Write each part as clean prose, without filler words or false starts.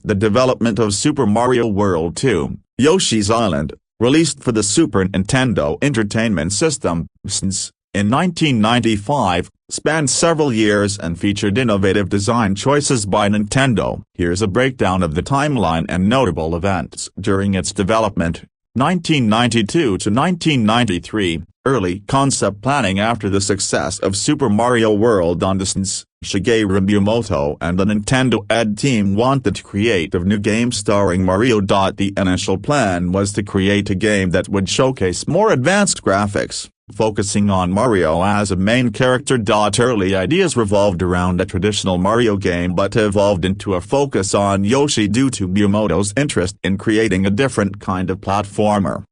the development of Super Mario World 2, Yoshi's Island, released for the Super Nintendo Entertainment System, SNES, in 1995, spanned several years and featured innovative design choices by Nintendo. Here's a breakdown of the timeline and notable events during its development. 1992 to 1993, early concept planning. After the success of Super Mario World on the SNES, Shigeru Miyamoto and the Nintendo Ed team wanted to create a new game starring Mario. The initial plan was to create a game that would showcase more advanced graphics, focusing on Mario as a main character. Early ideas revolved around a traditional Mario game but evolved into a focus on Yoshi due to Miyamoto's interest in creating a different kind of platformer.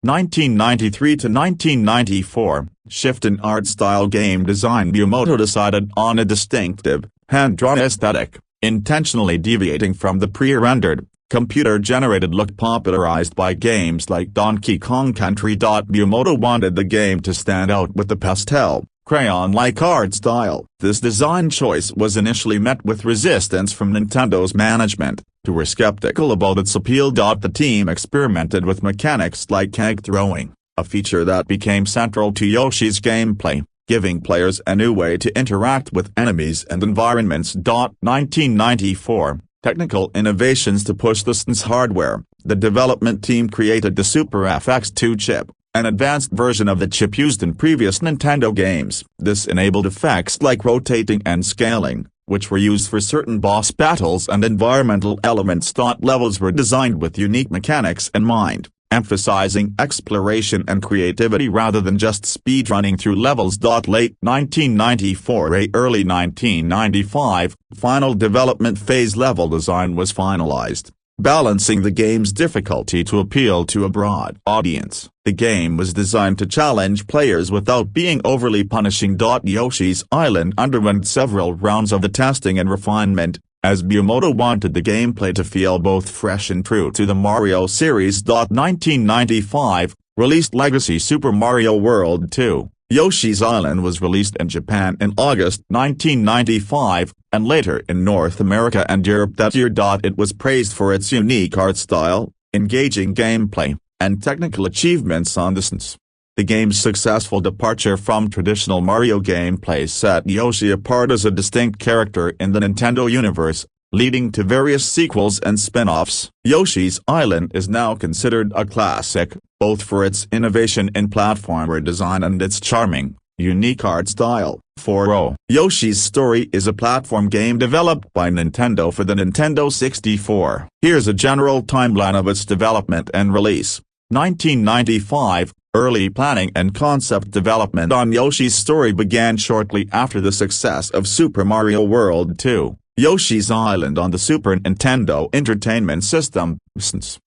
1993 to 1994, shift in art style. Game design. Miyamoto decided on a distinctive, hand-drawn aesthetic, intentionally deviating from the pre-rendered, computer-generated look popularized by games like Donkey Kong Country. Miyamoto wanted the game to stand out with the pastel, crayon-like art style. This design choice was initially met with resistance from Nintendo's management, who were skeptical about its appeal. The team experimented with mechanics like egg throwing, a feature that became central to Yoshi's gameplay, giving players a new way to interact with enemies and environments. 1994, technical innovations. To push the SNES hardware, the development team created the Super FX2 chip, an advanced version of the chip used in previous Nintendo games. This enabled effects like rotating and scaling, which were used for certain boss battles and environmental elements. Levels were designed with unique mechanics in mind, emphasizing exploration and creativity rather than just speedrunning through levels. Late 1994 to early 1995, final development phase. Level design was finalized, balancing the game's difficulty to appeal to a broad audience. The game was designed to challenge players without being overly punishing. Yoshi's Island underwent several rounds of the testing and refinement, as Miyamoto wanted the gameplay to feel both fresh and true to the Mario series. 1995, released Legacy Super Mario World 2. Yoshi's Island was released in Japan in August 1995, and later in North America and Europe that year. It was praised for its unique art style, engaging gameplay, and technical achievements on the SNES. The game's successful departure from traditional Mario gameplay set Yoshi apart as a distinct character in the Nintendo universe, leading to various sequels and spin-offs. Yoshi's Island is now considered a classic, both for its innovation in platformer design and its charming, unique art style. 4. Yoshi's Story is a platform game developed by Nintendo for the Nintendo 64. Here's a general timeline of its development and release. 1995, early planning and concept development on Yoshi's Story began shortly after the success of Super Mario World 2, Yoshi's Island on the Super Nintendo Entertainment System, SNES.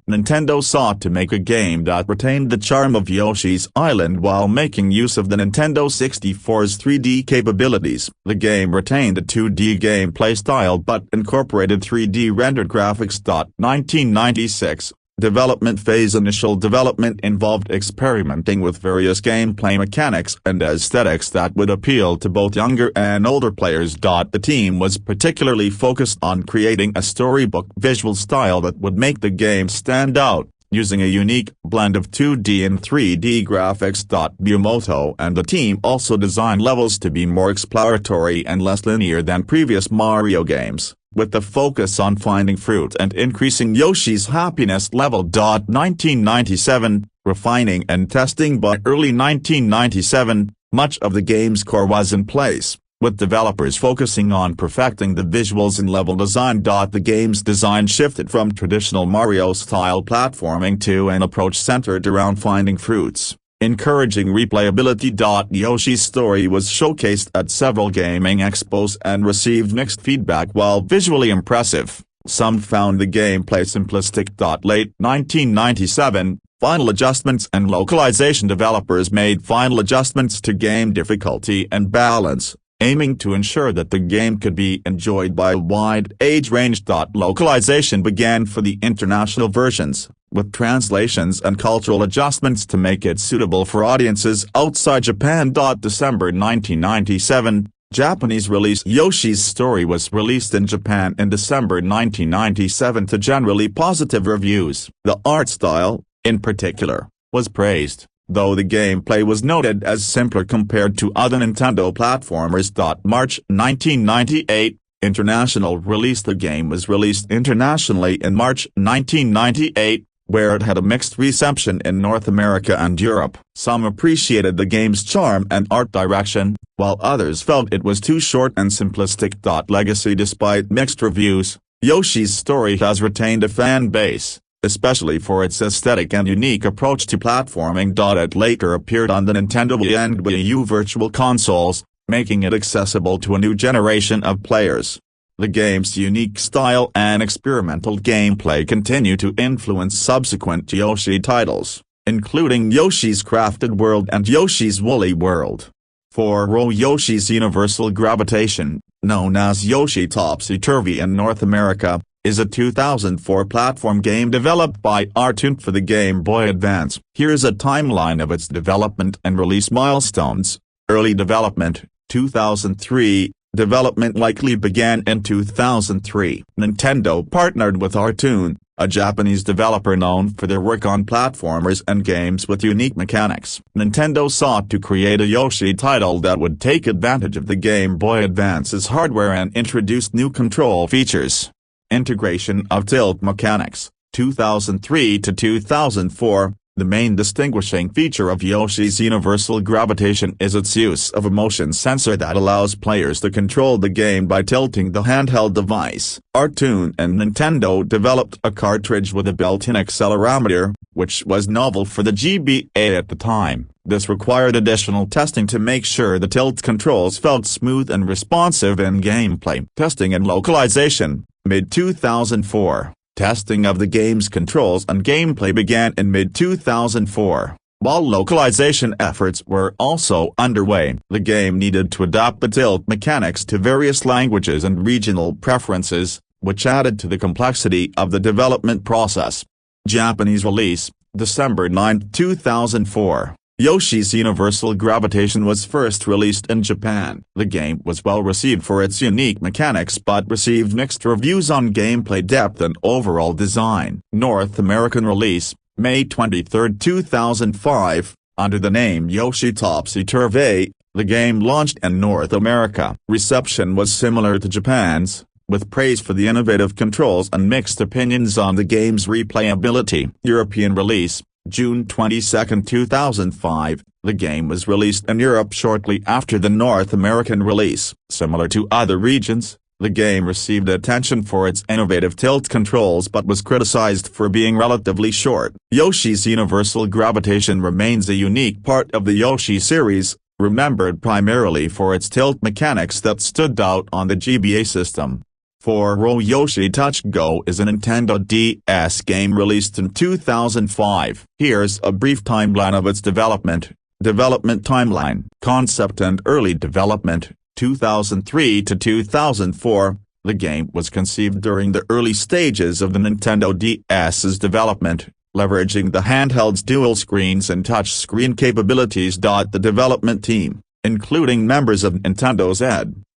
Nintendo sought to make a game that retained the charm of Yoshi's Island while making use of the Nintendo 64's 3D capabilities. The game retained a 2D gameplay style but incorporated 3D rendered graphics. 1996, development phase. Initial development involved experimenting with various gameplay mechanics and aesthetics that would appeal to both younger and older players. The team was particularly focused on creating a storybook visual style that would make the game stand out, using a unique blend of 2D and 3D graphics. Miyamoto and the team also designed levels to be more exploratory and less linear than previous Mario games, with the focus on finding fruit and increasing Yoshi's happiness level. 1997, refining and testing. By early 1997, much of the game's core was in place, with developers focusing on perfecting the visuals and level design. The game's design shifted from traditional Mario-style platforming to an approach centered around finding fruits, encouraging replayability. Yoshi's Story was showcased at several gaming expos and received mixed feedback. While visually impressive, some found the gameplay simplistic. Late 1997, final adjustments and localization. Developers made final adjustments to game difficulty and balance, aiming to ensure that the game could be enjoyed by a wide age range. Localization began for the international versions, with translations and cultural adjustments to make it suitable for audiences outside Japan. December 1997, Japanese release Yoshi's Story was released in Japan in December 1997 to generally positive reviews. The art style, in particular, was praised, though the gameplay was noted as simpler compared to other Nintendo platformers. March 1998, international release. The game was released internationally in March 1998, where it had a mixed reception in North America and Europe. Some appreciated the game's charm and art direction, while others felt it was too short and simplistic. Legacy. Despite mixed reviews, Yoshi's Story has retained a fan base, especially for its aesthetic and unique approach to platforming. It later appeared on the Nintendo Wii and Wii U virtual consoles, making it accessible to a new generation of players. The game's unique style and experimental gameplay continue to influence subsequent Yoshi titles, including Yoshi's Crafted World and Yoshi's Woolly World. 4. Yoshi's Universal Gravitation, known as Yoshi Topsy-Turvy in North America, is a 2004 platform game developed by Artoon for the Game Boy Advance. Here's a timeline of its development and release milestones. Early development, 2003. Development likely began in 2003. Nintendo partnered with Artoon, a Japanese developer known for their work on platformers and games with unique mechanics. Nintendo sought to create a Yoshi title that would take advantage of the Game Boy Advance's hardware and introduce new control features. Integration of tilt mechanics, 2003 to 2004. The main distinguishing feature of Yoshi's Universal Gravitation is its use of a motion sensor that allows players to control the game by tilting the handheld device. Artoon and Nintendo developed a cartridge with a built-in accelerometer, which was novel for the GBA at the time. This required additional testing to make sure the tilt controls felt smooth and responsive in gameplay. Testing and localization, mid-2004. Testing of the game's controls and gameplay began in mid-2004. While localization efforts were also underway, the game needed to adapt the tilt mechanics to various languages and regional preferences, which added to the complexity of the development process. Japanese release, December 9, 2004. Yoshi's Universal Gravitation was first released in Japan. The game was well received for its unique mechanics but received mixed reviews on gameplay depth and overall design. North American release, May 23, 2005, under the name Yoshi Topsy-Turvy. The game launched in North America. Reception was similar to Japan's, with praise for the innovative controls and mixed opinions on the game's replayability. European release, June 22, 2005, the game was released in Europe shortly after the North American release. Similar to other regions, the game received attention for its innovative tilt controls but was criticized for being relatively short. Yoshi's Universal Gravitation remains a unique part of the Yoshi series, remembered primarily for its tilt mechanics that stood out on the GBA system. 4. Yoshi Touch Go is a Nintendo DS game released in 2005. Here's a brief timeline of its development. Development timeline. Concept and early development, 2003 to 2004. The game was conceived during the early stages of the Nintendo DS's development, leveraging the handheld's dual screens and touch-screen capabilities. The development team, including members of Nintendo's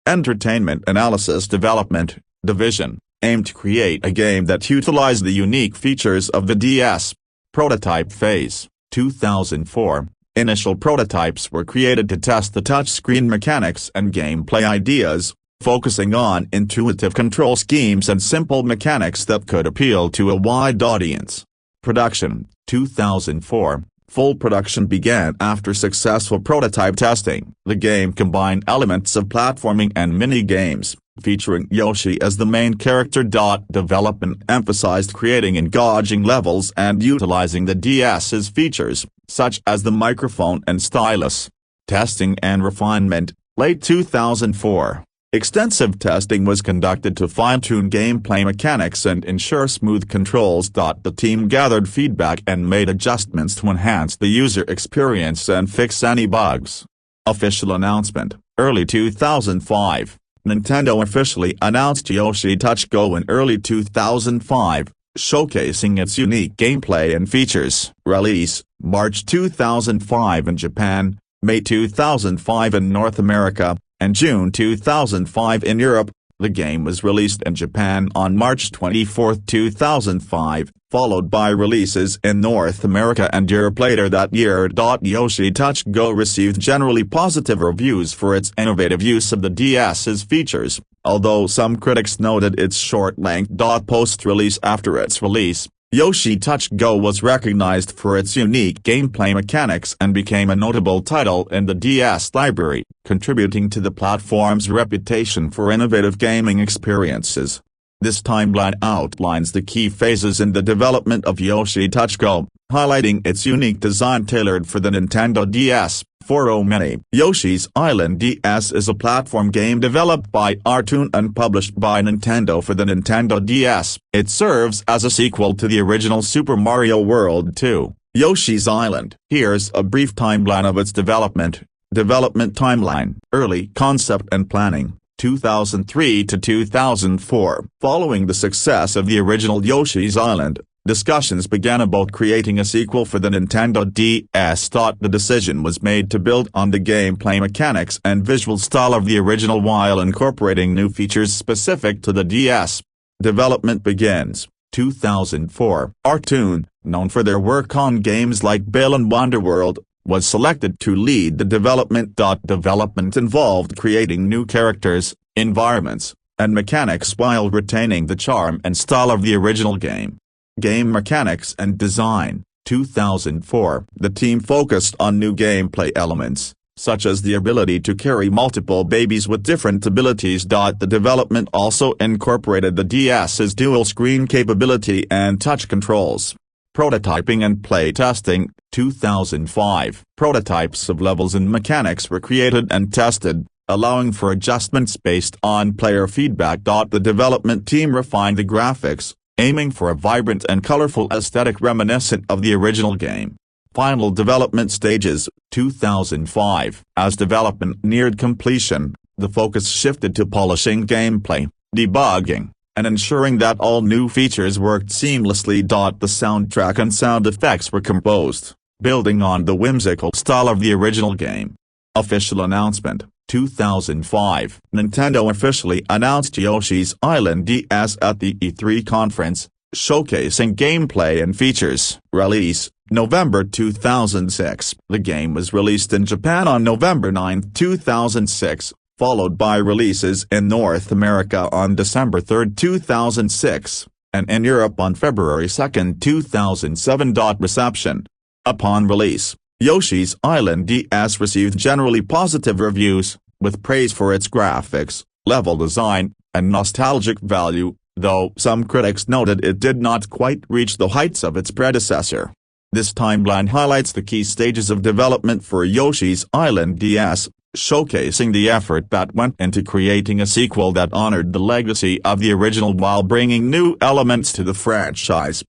Entertainment Analysis Development Division, aimed to create a game that utilized the unique features of the DS. Prototype phase, 2004. Initial prototypes were created to test the touchscreen mechanics and gameplay ideas, focusing on intuitive control schemes and simple mechanics that could appeal to a wide audience. Production, 2004. Full production began after successful prototype testing. The game combined elements of platforming and mini-games, featuring Yoshi as the main character. Development emphasized creating engaging levels and utilizing the DS's features, such as the microphone and stylus. Testing and refinement, late 2004. Extensive testing was conducted to fine-tune gameplay mechanics and ensure smooth controls. The team gathered feedback and made adjustments to enhance the user experience and fix any bugs. Official announcement, early 2005. Nintendo officially announced Yoshi Touch Go in early 2005, showcasing its unique gameplay and features. Release, March 2005 in Japan, May 2005 in North America, and June 2005 in Europe. The game was released in Japan on March 24, 2005, followed by releases in North America and Europe later that year. Yoshi Touch Go received generally positive reviews for its innovative use of the DS's features, although some critics noted its short length. Post-release After its release, Yoshi Touch Go was recognized for its unique gameplay mechanics and became a notable title in the DS library, contributing to the platform's reputation for innovative gaming experiences. This timeline outlines the key phases in the development of Yoshi Touch Go, highlighting its unique design tailored for the Nintendo DS. Mini. Yoshi's Island DS is a platform game developed by Artoon and published by Nintendo for the Nintendo DS. It serves as a sequel to the original Super Mario World 2, Yoshi's Island. Here's a brief timeline of its development. Development timeline: early concept and planning, 2003 to 2004. Following the success of the original Yoshi's Island, discussions began about creating a sequel for the Nintendo DS. The decision was made to build on the gameplay mechanics and visual style of the original while incorporating new features specific to the DS. Development begins. 2004. Artoon, known for their work on games like Bill and Wonderworld, was selected to lead the development. Development involved creating new characters, environments, and mechanics while retaining the charm and style of the original game. Game mechanics and design. 2004. The team focused on new gameplay elements, such as the ability to carry multiple babies with different abilities. The development also incorporated the DS's dual-screen capability and touch controls. Prototyping and playtesting. 2005. Prototypes of levels and mechanics were created and tested, allowing for adjustments based on player feedback. The development team refined the graphics, aiming for a vibrant and colorful aesthetic reminiscent of the original game. Final development stages. 2005. As development neared completion, the focus shifted to polishing gameplay, debugging, and ensuring that all new features worked seamlessly. The soundtrack and sound effects were composed, building on the whimsical style of the original game. Official announcement. 2005. Nintendo officially announced Yoshi's Island DS at the E3 conference, showcasing gameplay and features. Release: November 2006. The game was released in Japan on November 9, 2006, followed by releases in North America on December 3, 2006, and in Europe on February 2, 2007. Reception. Upon release, Yoshi's Island DS received generally positive reviews, with praise for its graphics, level design, and nostalgic value, though some critics noted it did not quite reach the heights of its predecessor. This timeline highlights the key stages of development for Yoshi's Island DS, showcasing the effort that went into creating a sequel that honored the legacy of the original while bringing new elements to the franchise.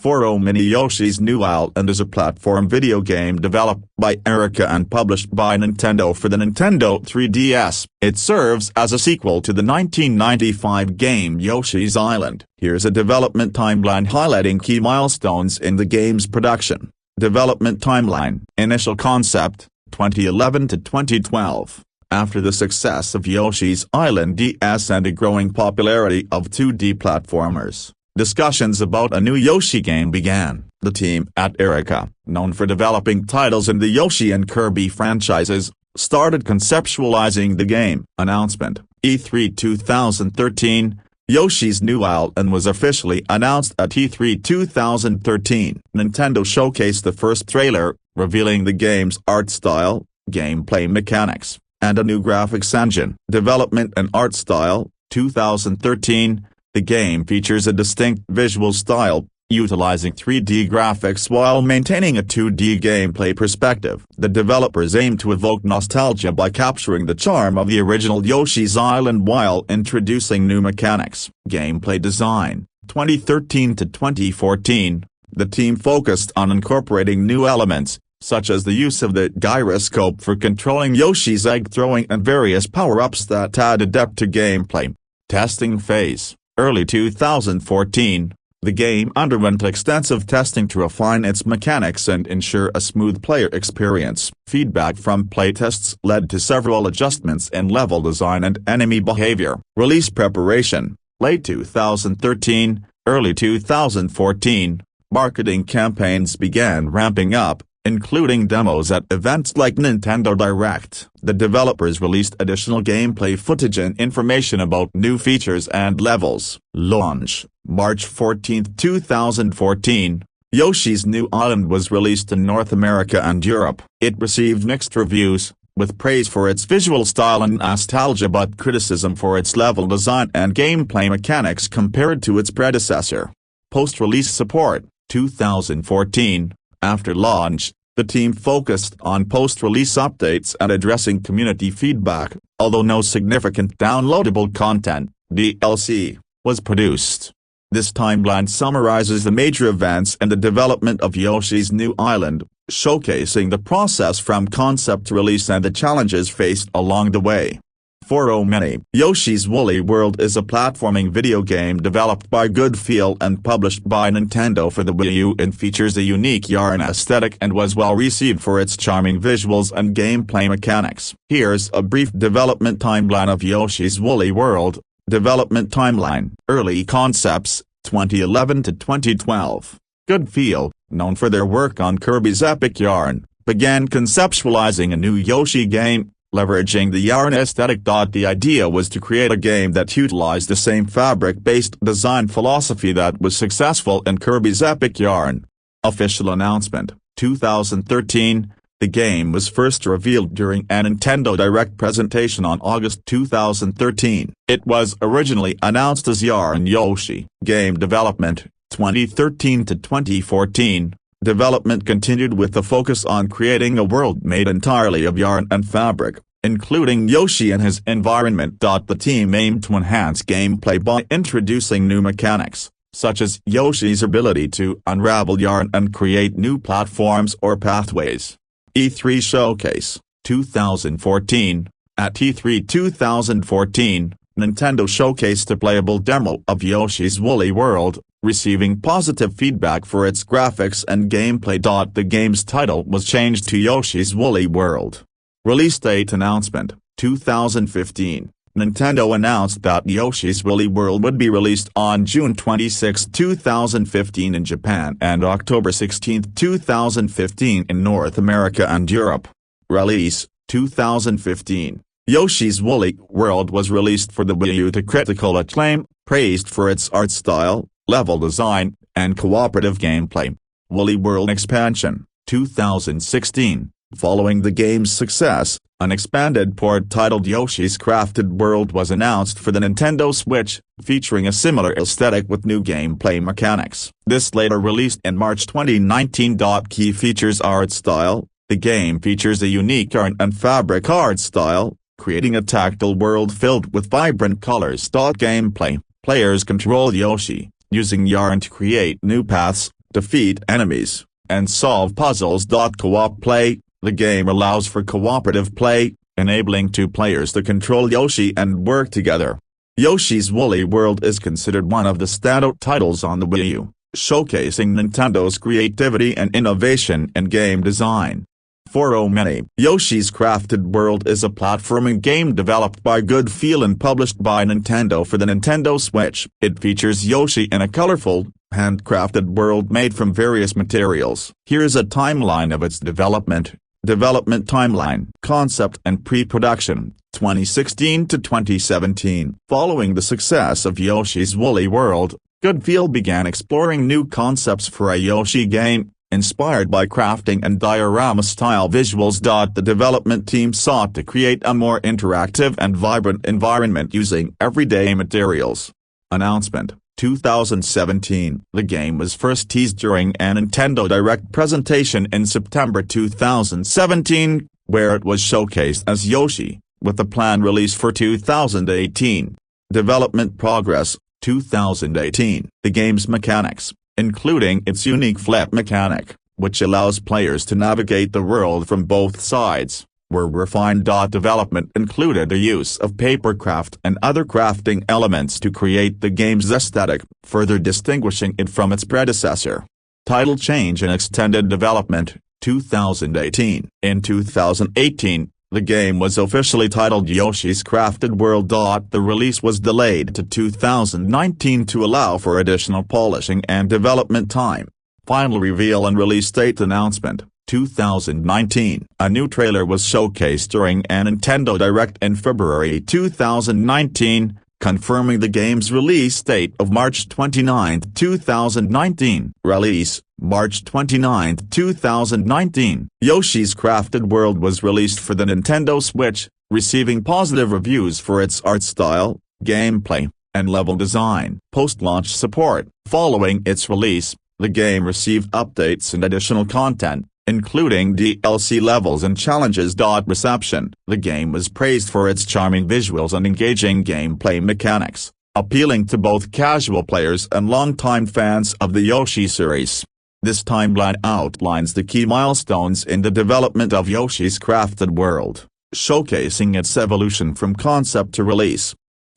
Mini. Yoshi's New Island is a platform video game developed by Erica and published by Nintendo for the Nintendo 3DS. It serves as a sequel to the 1995 game Yoshi's Island. Here's a development timeline highlighting key milestones in the game's production. Development timeline. Initial concept, 2011 to 2012. After the success of Yoshi's Island DS and the growing popularity of 2D platformers, discussions about a new Yoshi game began. The team at Erica, known for developing titles in the Yoshi and Kirby franchises, started conceptualizing the game. Announcement. E3 2013. Yoshi's New Island was officially announced at E3 2013. Nintendo showcased the first trailer, revealing the game's art style, gameplay mechanics, and a new graphics engine. Development and art style. 2013. The game features a distinct visual style, utilizing 3D graphics while maintaining a 2D gameplay perspective. The developers aim to evoke nostalgia by capturing the charm of the original Yoshi's Island while introducing new mechanics. Gameplay design. 2013 to 2014. The team focused on incorporating new elements, such as the use of the gyroscope for controlling Yoshi's egg throwing and various power-ups that added depth to gameplay. Testing phase. Early 2014. The game underwent extensive testing to refine its mechanics and ensure a smooth player experience. Feedback from playtests led to several adjustments in level design and enemy behavior. Release preparation: late 2013, early 2014, marketing campaigns began ramping up, including demos at events like Nintendo Direct. The developers released additional gameplay footage and information about new features and levels. Launch: March 14, 2014. Yoshi's New Island was released in North America and Europe. It received mixed reviews, with praise for its visual style and nostalgia but criticism for its level design and gameplay mechanics compared to its predecessor. Post-release support: 2014. After launch, the team focused on post-release updates and addressing community feedback, although no significant downloadable content, DLC, was produced. This timeline summarizes the major events in the development of Yoshi's New Island, showcasing the process from concept to release and the challenges faced along the way. For many, Yoshi's Woolly World is a platforming video game developed by Good Feel and published by Nintendo for the Wii U and features a unique yarn aesthetic and was well received for its charming visuals and gameplay mechanics. Here's a brief development timeline of Yoshi's Woolly World. Development timeline: early concepts, 2011 to 2012. Good Feel, known for their work on Kirby's Epic Yarn, began conceptualizing a new Yoshi game, leveraging the yarn aesthetic. The idea was to create a game that utilized the same fabric-based design philosophy that was successful in Kirby's Epic Yarn. Official announcement: 2013. The game was first revealed during a Nintendo Direct presentation on August 2013. It was originally announced as Yarn Yoshi. Game development: 2013 to 2014. Development continued with the focus on creating a world made entirely of yarn and fabric, including Yoshi and his environment. The team aimed to enhance gameplay by introducing new mechanics, such as Yoshi's ability to unravel yarn and create new platforms or pathways. E3 Showcase, 2014. At E3 2014, Nintendo showcased a playable demo of Yoshi's Woolly World, receiving positive feedback for its graphics and gameplay. The game's title was changed to Yoshi's Woolly World. Release date announcement: 2015. Nintendo announced that Yoshi's Woolly World would be released on June 26, 2015 in Japan and October 16, 2015 in North America and Europe. Release: 2015. Yoshi's Woolly World was released for the Wii U to critical acclaim, praised for its art style, level design, and cooperative gameplay. Woolly World Expansion, 2016. Following the game's success, an expanded port titled Yoshi's Crafted World was announced for the Nintendo Switch, featuring a similar aesthetic with new gameplay mechanics. This later released in March 2019. Key features: art style. The game features a unique yarn and fabric art style, creating a tactile world filled with vibrant colors. Gameplay. Players control Yoshi, using yarn to create new paths, defeat enemies, and solve puzzles. Co-op play. The game allows for cooperative play, enabling two players to control Yoshi and work together. Yoshi's Woolly World is considered one of the standout titles on the Wii U, showcasing Nintendo's creativity and innovation in game design. For many, Yoshi's Crafted World is a platforming game developed by Good Feel and published by Nintendo for the Nintendo Switch. It features Yoshi in a colorful, handcrafted world made from various materials. Here's a timeline of its development. Development timeline: concept and pre-production, 2016 to 2017. Following the success of Yoshi's Woolly World, Good Feel began exploring new concepts for a Yoshi game, inspired by crafting and diorama-style visuals. The development team sought to create a more interactive and vibrant environment using everyday materials. Announcement: 2017. The game was first teased during a Nintendo Direct presentation in September 2017, where it was showcased as Yoshi, with a planned release for 2018. Development progress: 2018. The game's mechanics, including its unique flip mechanic, which allows players to navigate the world from both sides, were refined. Development included the use of papercraft and other crafting elements to create the game's aesthetic, further distinguishing it from its predecessor. Title change and extended development, 2018. In 2018, the game was officially titled Yoshi's Crafted World. The release was delayed to 2019 to allow for additional polishing and development time. Final reveal and release date announcement, 2019. A new trailer was showcased during a Nintendo Direct in February 2019, confirming the game's release date of March 29, 2019. Release, March 29, 2019. Yoshi's Crafted World was released for the Nintendo Switch, receiving positive reviews for its art style, gameplay, and level design. Post-launch support. Following its release, the game received updates and additional content, including DLC levels and challenges. Reception. The game was praised for its charming visuals and engaging gameplay mechanics, appealing to both casual players and longtime fans of the Yoshi series. This timeline outlines the key milestones in the development of Yoshi's Crafted World, showcasing its evolution from concept to release.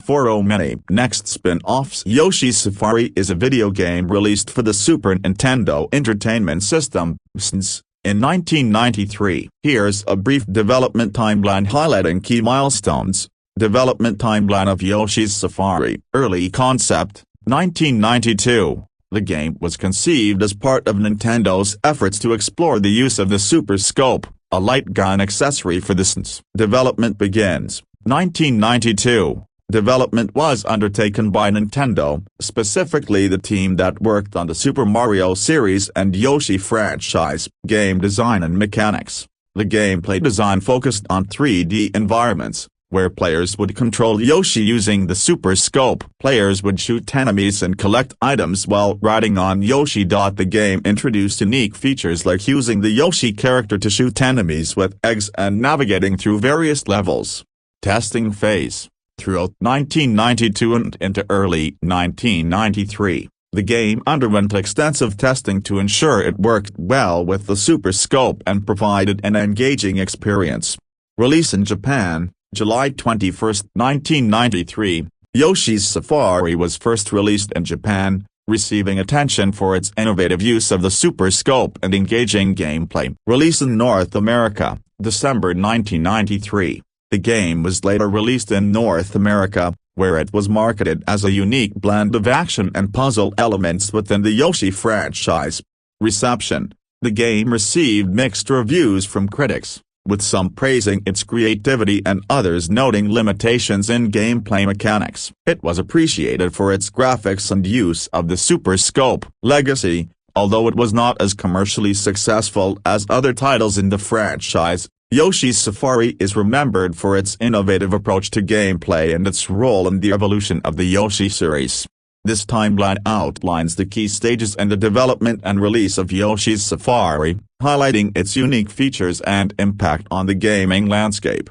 Many next spin-offs. Yoshi's Safari is a video game released for the Super Nintendo Entertainment System, since in 1993. Here's a brief development timeline highlighting key milestones. Development timeline of Yoshi's Safari. Early concept, 1992. The game was conceived as part of Nintendo's efforts to explore the use of the Super Scope, a light gun accessory for the SNES. Development begins, 1992. Development was undertaken by Nintendo, specifically the team that worked on the Super Mario series and Yoshi franchise. Game design and mechanics. The gameplay design focused on 3D environments, where players would control Yoshi using the Super Scope. Players would shoot enemies and collect items while riding on Yoshi. The game introduced unique features like using the Yoshi character to shoot enemies with eggs and navigating through various levels. Testing phase. Throughout 1992 and into early 1993, the game underwent extensive testing to ensure it worked well with the Super Scope and provided an engaging experience. Release in Japan, July 21, 1993, Yoshi's Safari was first released in Japan, receiving attention for its innovative use of the Super Scope and engaging gameplay. Release in North America, December 1993. The game was later released in North America, where it was marketed as a unique blend of action and puzzle elements within the Yoshi franchise. Reception. The game received mixed reviews from critics, with some praising its creativity and others noting limitations in gameplay mechanics. It was appreciated for its graphics and use of the Super Scope. Legacy. Although it was not as commercially successful as other titles in the franchise, Yoshi's Safari is remembered for its innovative approach to gameplay and its role in the evolution of the Yoshi series. This timeline outlines the key stages in the development and release of Yoshi's Safari, highlighting its unique features and impact on the gaming landscape.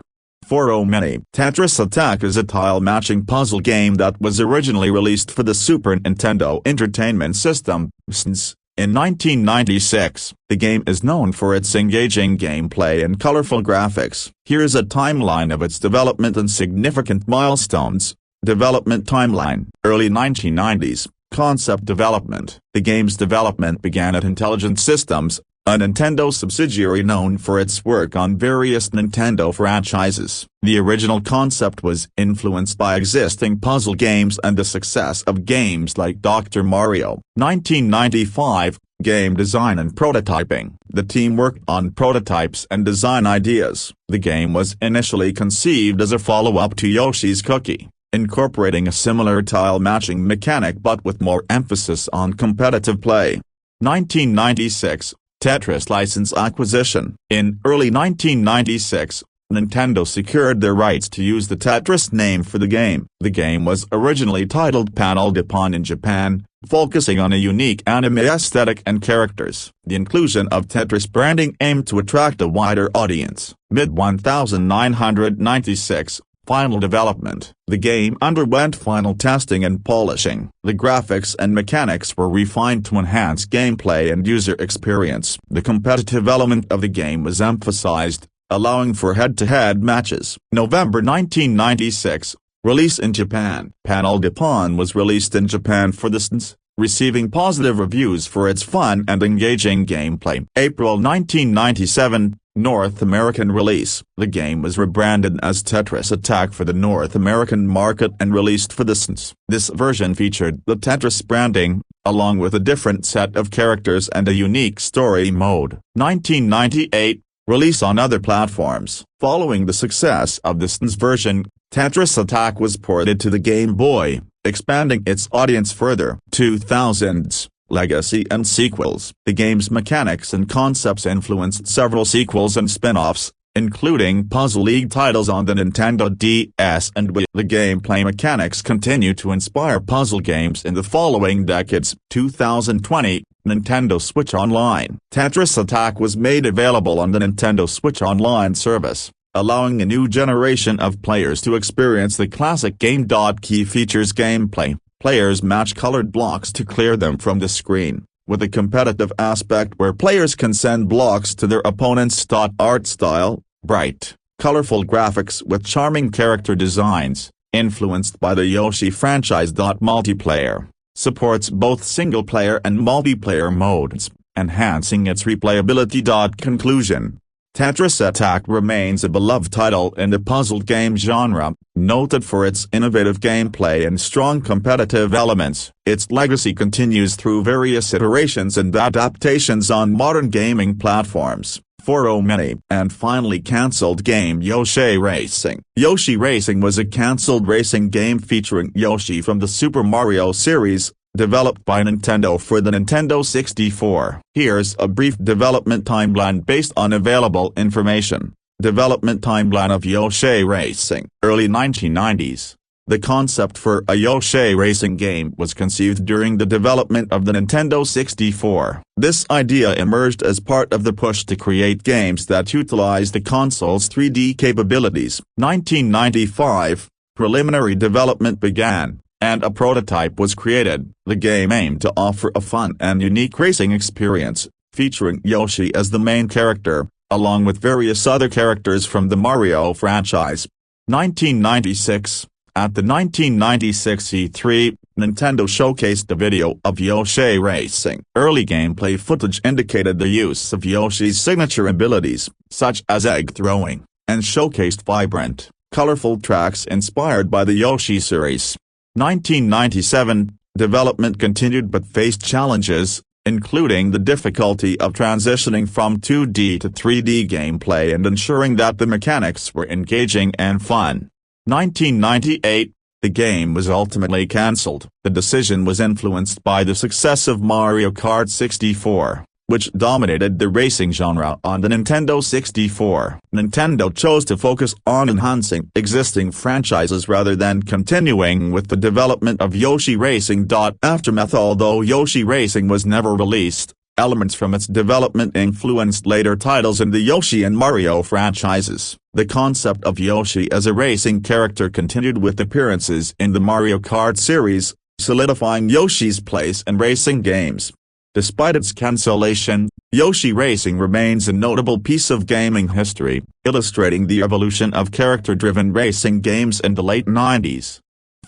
Many. Tetris Attack is a tile-matching puzzle game that was originally released for the Super Nintendo Entertainment System, since in 1996, the game is known for its engaging gameplay and colorful graphics. Here's a timeline of its development and significant milestones. Development timeline. Early 1990s, concept development. The game's development began at Intelligent Systems, a Nintendo subsidiary known for its work on various Nintendo franchises. The original concept was influenced by existing puzzle games and the success of games like Dr. Mario. 1995, game design and prototyping. The team worked on prototypes and design ideas. The game was initially conceived as a follow-up to Yoshi's Cookie, incorporating a similar tile matching mechanic but with more emphasis on competitive play. 1996, Tetris license acquisition. In early 1996, Nintendo secured their rights to use the Tetris name for the game. The game was originally titled Panel de Pon in Japan, focusing on a unique anime aesthetic and characters. The inclusion of Tetris branding aimed to attract a wider audience. Mid-1996, final development. The game underwent final testing and polishing. The graphics and mechanics were refined to enhance gameplay and user experience. The competitive element of the game was emphasized, allowing for head-to-head matches. November 1996, release in Japan. Panel de Pon was released in Japan for the SNES, receiving positive reviews for its fun and engaging gameplay. April 1997, North American release. The game was rebranded as Tetris Attack for the North American market and released for the SNES. This version featured the Tetris branding, along with a different set of characters and a unique story mode. 1998, release on other platforms. Following the success of the SNES version, Tetris Attack was ported to the Game Boy, expanding its audience further. 2000s, legacy and sequels. The game's mechanics and concepts influenced several sequels and spin-offs, including Puzzle League titles on the Nintendo DS and Wii. The gameplay mechanics continue to inspire puzzle games in the following decades. 2020, Nintendo Switch Online. Tetris Attack was made available on the Nintendo Switch Online service, allowing a new generation of players to experience the classic game. Key features: gameplay. Players match colored blocks to clear them from the screen, with a competitive aspect where players can send blocks to their opponents. Art style, bright, colorful graphics with charming character designs, influenced by the Yoshi franchise. Multiplayer, supports both single-player and multiplayer modes, enhancing its replayability. Conclusion: Tetris Attack remains a beloved title in the puzzle game genre, noted for its innovative gameplay and strong competitive elements. Its legacy continues through various iterations and adaptations on modern gaming platforms. And finally, cancelled game Yoshi Racing. Yoshi Racing was a cancelled racing game featuring Yoshi from the Super Mario series, developed by Nintendo for the Nintendo 64. Here's a brief development timeline based on available information. Development timeline of Yoshi Racing. Early 1990s. The concept for a Yoshi racing game was conceived during the development of the Nintendo 64. This idea emerged as part of the push to create games that utilize the console's 3D capabilities. 1995, preliminary development began, and a prototype was created. The game aimed to offer a fun and unique racing experience, featuring Yoshi as the main character, along with various other characters from the Mario franchise. 1996. At the 1996 E3, Nintendo showcased a video of Yoshi Racing. Early gameplay footage indicated the use of Yoshi's signature abilities, such as egg throwing, and showcased vibrant, colorful tracks inspired by the Yoshi series. 1997, development continued but faced challenges, including the difficulty of transitioning from 2D to 3D gameplay and ensuring that the mechanics were engaging and fun. 1998, the game was ultimately cancelled. The decision was influenced by the success of Mario Kart 64, which dominated the racing genre on the Nintendo 64. Nintendo chose to focus on enhancing existing franchises rather than continuing with the development of Yoshi Racing. Aftermath. Although Yoshi Racing was never released, elements from its development influenced later titles in the Yoshi and Mario franchises. The concept of Yoshi as a racing character continued with appearances in the Mario Kart series, solidifying Yoshi's place in racing games. Despite its cancellation, Yoshi Racing remains a notable piece of gaming history, illustrating the evolution of character-driven racing games in the late 90s.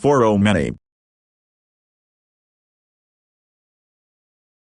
Many